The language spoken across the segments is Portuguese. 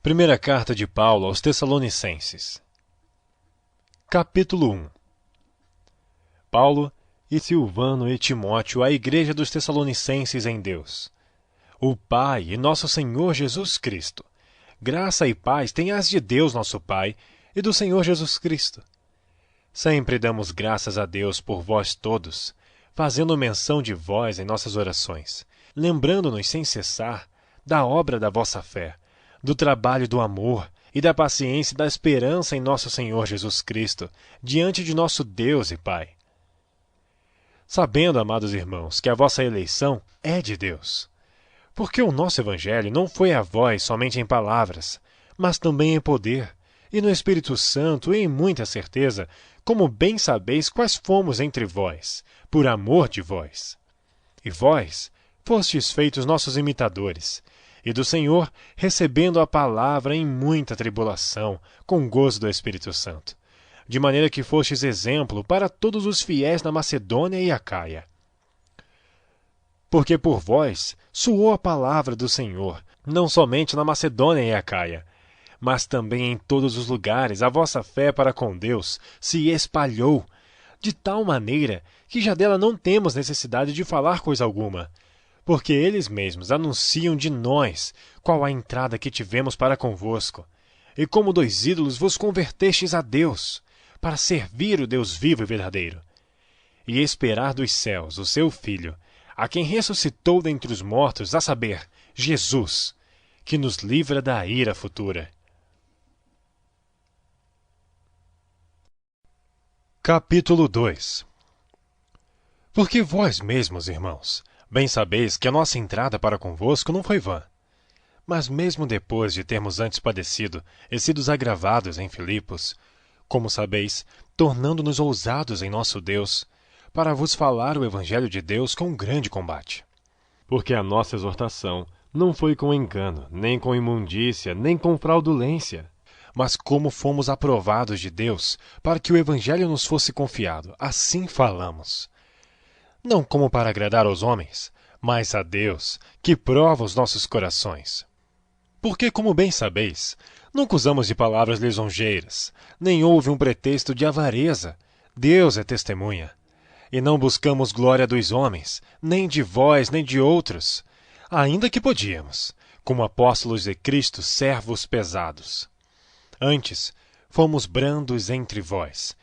Primeira carta de Paulo aos Tessalonicenses. Capítulo 1. Paulo e Silvano e Timóteo à igreja dos Tessalonicenses em Deus. O Pai e nosso Senhor Jesus Cristo. Graça e paz tenhas de Deus nosso Pai e do Senhor Jesus Cristo. Sempre damos graças a Deus por vós todos, fazendo menção de vós em nossas orações, lembrando-nos sem cessar da obra da vossa fé, do trabalho do amor e da paciência e da esperança em nosso Senhor Jesus Cristo, diante de nosso Deus e Pai. Sabendo, amados irmãos, que a vossa eleição é de Deus. Porque o nosso Evangelho não foi a vós somente em palavras, mas também em poder, e no Espírito Santo e em muita certeza, como bem sabeis quais fomos entre vós, por amor de vós. E vós fostes feitos nossos imitadores, e do Senhor recebendo a palavra em muita tribulação, com gozo do Espírito Santo, de maneira que fostes exemplo para todos os fiéis na Macedônia e Acaia. Porque por vós soou a palavra do Senhor, não somente na Macedônia e Acaia, mas também em todos os lugares a vossa fé para com Deus se espalhou, de tal maneira que já dela não temos necessidade de falar coisa alguma, porque eles mesmos anunciam de nós qual a entrada que tivemos para convosco, e como dois ídolos vos convertestes a Deus, para servir o Deus vivo e verdadeiro, e esperar dos céus o seu Filho, a quem ressuscitou dentre os mortos, a saber, Jesus, que nos livra da ira futura. Capítulo 2. Porque vós mesmos, irmãos, bem sabeis que a nossa entrada para convosco não foi vã. Mas mesmo depois de termos antes padecido e sido agravados em Filipos, como sabeis, tornando-nos ousados em nosso Deus, para vos falar o Evangelho de Deus com grande combate. Porque a nossa exortação não foi com engano, nem com imundícia, nem com fraudulência, mas como fomos aprovados de Deus, para que o Evangelho nos fosse confiado, assim falamos. Não como para agradar aos homens, mas a Deus, que prova os nossos corações. Porque, como bem sabeis, nunca usamos de palavras lisonjeiras, nem houve um pretexto de avareza. Deus é testemunha. E não buscamos glória dos homens, nem de vós, nem de outros, ainda que podíamos, como apóstolos de Cristo, servos pesados. Antes, fomos brandos entre vós,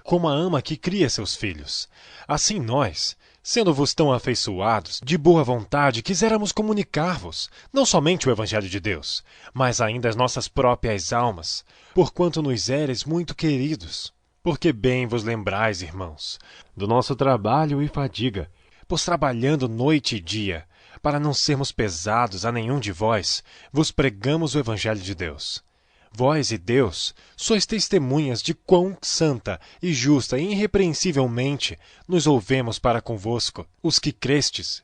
como a ama que cria seus filhos. Assim nós, sendo-vos tão afeiçoados, de boa vontade, quiséramos comunicar-vos, não somente o Evangelho de Deus, mas ainda as nossas próprias almas, porquanto nos éreis muito queridos. Porque bem vos lembrais, irmãos, do nosso trabalho e fadiga, pois trabalhando noite e dia, para não sermos pesados a nenhum de vós, vos pregamos o Evangelho de Deus. Vós e Deus sois testemunhas de quão santa e justa e irrepreensivelmente nos ouvemos para convosco, os que crestes.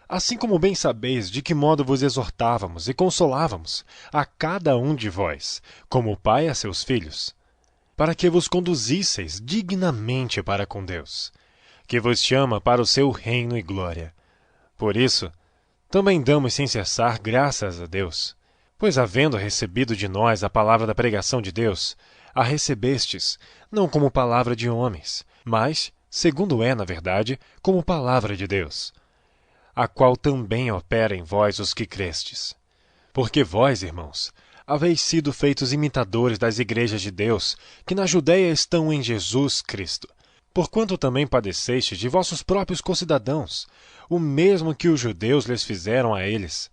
Assim como bem sabeis de que modo vos exortávamos e consolávamos a cada um de vós, como o pai a seus filhos, para que vos conduzisseis dignamente para com Deus, que vos chama para o seu reino e glória. Por isso, também damos sem cessar graças a Deus, pois havendo recebido de nós a palavra da pregação de Deus, a recebestes, não como palavra de homens, mas, segundo é, na verdade, como palavra de Deus, a qual também opera em vós os que crestes. Porque vós, irmãos, haveis sido feitos imitadores das igrejas de Deus, que na Judéia estão em Jesus Cristo, porquanto também padecestes de vossos próprios concidadãos, o mesmo que os judeus lhes fizeram a eles,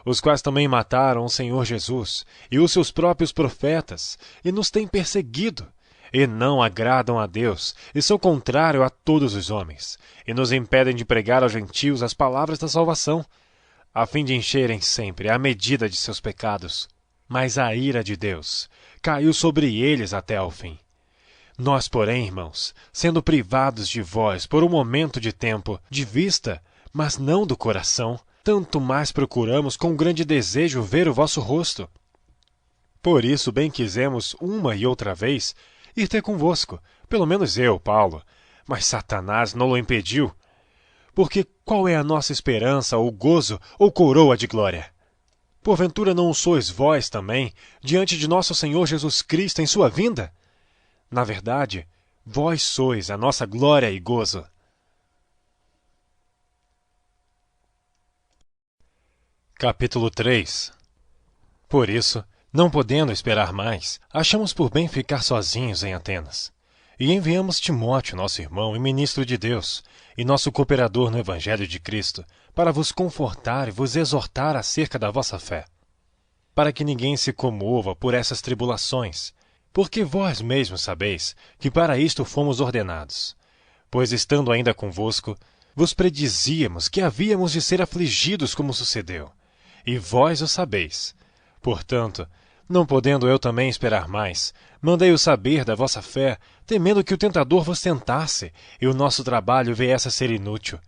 os quais também mataram o Senhor Jesus e os seus próprios profetas, e nos têm perseguido, e não agradam a Deus, e são contrários a todos os homens, e nos impedem de pregar aos gentios as palavras da salvação, a fim de encherem sempre a medida de seus pecados. Mas a ira de Deus caiu sobre eles até ao fim. Nós, porém, irmãos, sendo privados de vós por um momento de tempo, de vista, mas não do coração, tanto mais procuramos com grande desejo ver o vosso rosto. Por isso bem quisemos uma e outra vez ir ter convosco, pelo menos eu, Paulo, mas Satanás não o impediu. Porque qual é a nossa esperança, ou gozo, ou coroa de glória? Porventura não o sois vós também, diante de nosso Senhor Jesus Cristo em sua vinda? Na verdade, vós sois a nossa glória e gozo. Capítulo 3. Por isso, não podendo esperar mais, achamos por bem ficar sozinhos em Atenas. E enviamos Timóteo, nosso irmão e ministro de Deus, e nosso cooperador no Evangelho de Cristo, para vos confortar e vos exortar acerca da vossa fé. Para que ninguém se comova por essas tribulações, porque vós mesmos sabeis que para isto fomos ordenados. Pois estando ainda convosco, vos predizíamos que havíamos de ser afligidos como sucedeu, e vós o sabeis. Portanto, não podendo eu também esperar mais, mandei-o saber da vossa fé, temendo que o tentador vos tentasse, e o nosso trabalho viesse a ser inútil.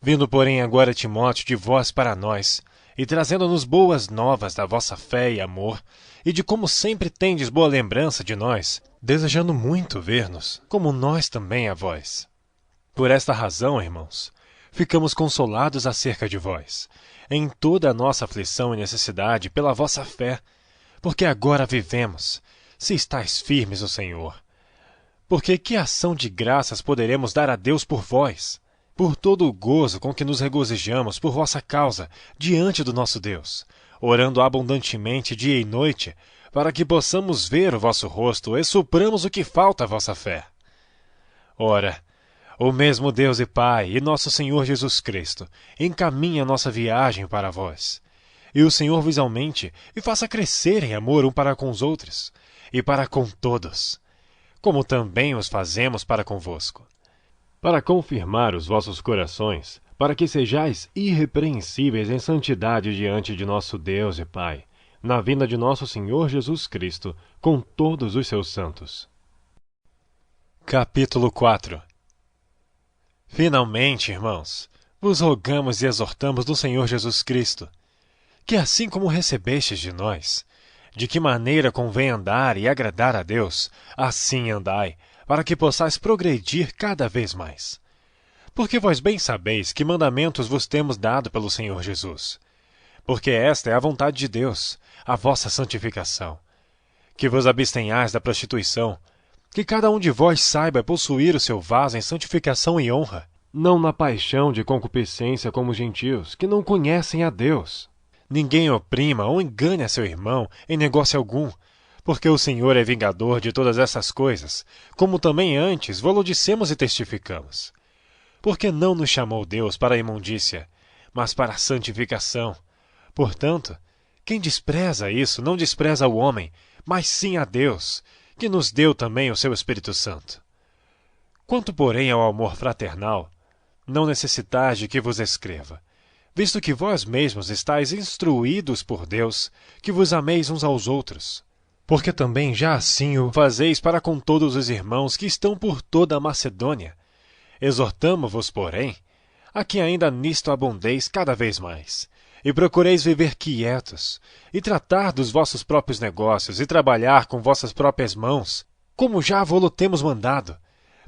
Vindo, porém, agora Timóteo de vós para nós, e trazendo-nos boas novas da vossa fé e amor, e de como sempre tendes boa lembrança de nós, desejando muito ver-nos, como nós também a vós. Por esta razão, irmãos, ficamos consolados acerca de vós, em toda a nossa aflição e necessidade pela vossa fé, porque agora vivemos, se estáis firmes no Senhor. Porque que ação de graças poderemos dar a Deus por vós, por todo o gozo com que nos regozijamos por vossa causa diante do nosso Deus, orando abundantemente dia e noite, para que possamos ver o vosso rosto e supramos o que falta à vossa fé. Ora, o mesmo Deus e Pai e nosso Senhor Jesus Cristo encaminha nossa viagem para vós. E o Senhor vos aumente e faça crescer em amor um para com os outros, e para com todos, como também os fazemos para convosco. Para confirmar os vossos corações, para que sejais irrepreensíveis em santidade diante de nosso Deus e Pai, na vinda de nosso Senhor Jesus Cristo, com todos os seus santos. Capítulo 4. Finalmente, irmãos, vos rogamos e exortamos no Senhor Jesus Cristo, que assim como recebestes de nós, de que maneira convém andar e agradar a Deus, assim andai, para que possais progredir cada vez mais. Porque vós bem sabeis que mandamentos vos temos dado pelo Senhor Jesus. Porque esta é a vontade de Deus, a vossa santificação. Que vos abstenhais da prostituição, que cada um de vós saiba possuir o seu vaso em santificação e honra, não na paixão de concupiscência como os gentios, que não conhecem a Deus. Ninguém oprima ou engane a seu irmão em negócio algum, porque o Senhor é vingador de todas essas coisas, como também antes vô-lo dissemos e testificamos. Porque não nos chamou Deus para a imundícia, mas para a santificação. Portanto, quem despreza isso não despreza o homem, mas sim a Deus, que nos deu também o seu Espírito Santo. Quanto, porém, ao amor fraternal, não necessitais de que vos escreva, visto que vós mesmos estáis instruídos por Deus, que vos ameis uns aos outros. Porque também já assim o fazeis para com todos os irmãos que estão por toda a Macedônia. Exortamo-vos, porém, a que ainda nisto abundeis cada vez mais, e procureis viver quietos, e tratar dos vossos próprios negócios, e trabalhar com vossas próprias mãos, como já vô-lo temos mandado,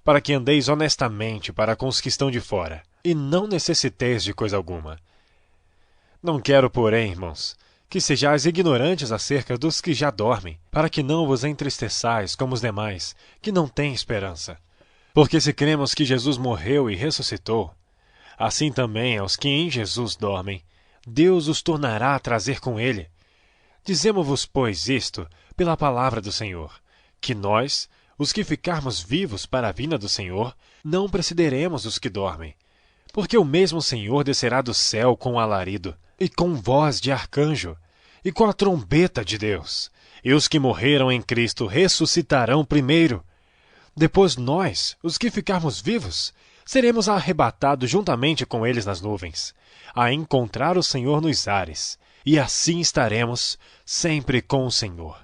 para que andeis honestamente para com os que estão de fora, e não necessiteis de coisa alguma. Não quero, porém, irmãos, que sejais ignorantes acerca dos que já dormem, para que não vos entristeçais como os demais, que não têm esperança. Porque se cremos que Jesus morreu e ressuscitou, assim também aos que em Jesus dormem, Deus os tornará a trazer com ele. Dizemo-vos, pois, isto pela palavra do Senhor, que nós, os que ficarmos vivos para a vinda do Senhor, não precederemos os que dormem. Porque o mesmo Senhor descerá do céu com alarido, e com voz de arcanjo, e com a trombeta de Deus, e os que morreram em Cristo ressuscitarão primeiro. Depois nós, os que ficarmos vivos, seremos arrebatados juntamente com eles nas nuvens, a encontrar o Senhor nos ares, e assim estaremos sempre com o Senhor.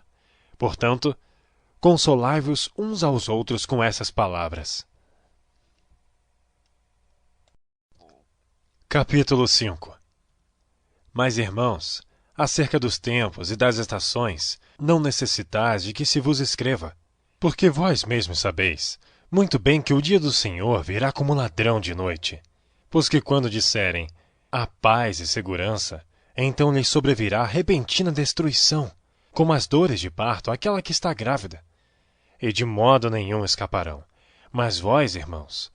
Portanto, consolai-vos uns aos outros com essas palavras. Capítulo 5. Mas, irmãos, acerca dos tempos e das estações, não necessitais de que se vos escreva, porque vós mesmos sabeis muito bem que o dia do Senhor virá como ladrão de noite. Pois que quando disserem, há paz e segurança, então lhes sobrevirá repentina destruição, como as dores de parto àquela que está grávida. E de modo nenhum escaparão. Mas vós, irmãos,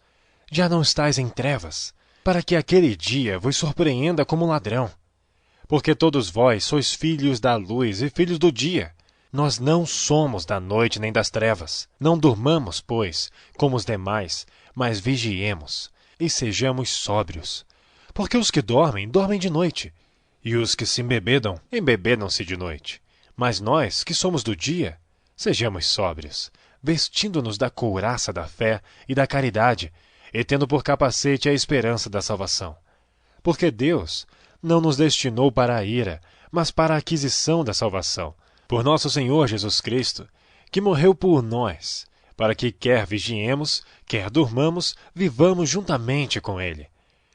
já não estáis em trevas, para que aquele dia vos surpreenda como ladrão. Porque todos vós sois filhos da luz e filhos do dia. Nós não somos da noite nem das trevas. Não durmamos, pois, como os demais, mas vigiemos, e sejamos sóbrios. Porque os que dormem, dormem de noite, e os que se embebedam, embebedam-se de noite. Mas nós, que somos do dia, sejamos sóbrios, vestindo-nos da couraça da fé e da caridade, e tendo por capacete a esperança da salvação. Porque Deus não nos destinou para a ira, mas para a aquisição da salvação, por nosso Senhor Jesus Cristo, que morreu por nós, para que quer vigiemos, quer durmamos, vivamos juntamente com Ele.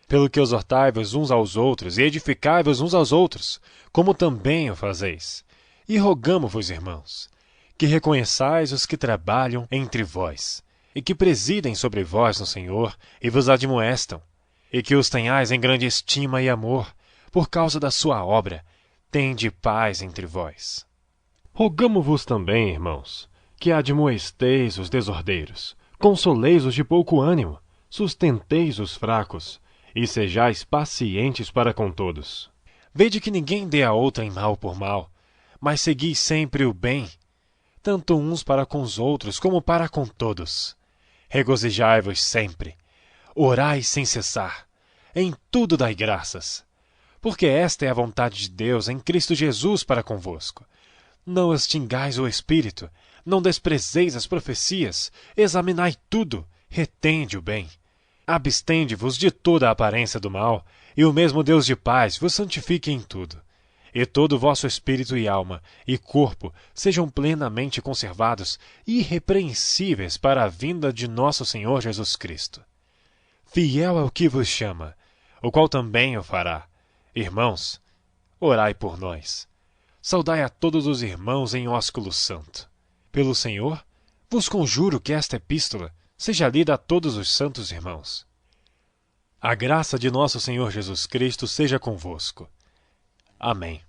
Pelo que exortai-vos uns aos outros e edificai-vos uns aos outros, como também o fazeis. E rogamo-vos, irmãos, que reconheçais os que trabalham entre vós, e que presidem sobre vós no Senhor e vos admoestam, e que os tenhais em grande estima e amor, por causa da sua obra, tende paz entre vós. Rogamo-vos também, irmãos, que admoesteis os desordeiros, consoleis os de pouco ânimo, sustenteis os fracos, e sejais pacientes para com todos. Vede que ninguém dê a outrem mal por mal, mas segui sempre o bem, tanto uns para com os outros como para com todos. Regozijai-vos sempre, orai sem cessar, em tudo dai graças, porque esta é a vontade de Deus em Cristo Jesus para convosco. Não extingais o Espírito, não desprezeis as profecias, examinai tudo, retende o bem. Abstende-vos de toda a aparência do mal, e o mesmo Deus de paz vos santifique em tudo. E todo o vosso espírito e alma e corpo sejam plenamente conservados, irrepreensíveis para a vinda de nosso Senhor Jesus Cristo. Fiel é o que vos chama, o qual também o fará. Irmãos, orai por nós. Saudai a todos os irmãos em ósculo santo. Pelo Senhor, vos conjuro que esta epístola seja lida a todos os santos irmãos. A graça de nosso Senhor Jesus Cristo seja convosco. Amém.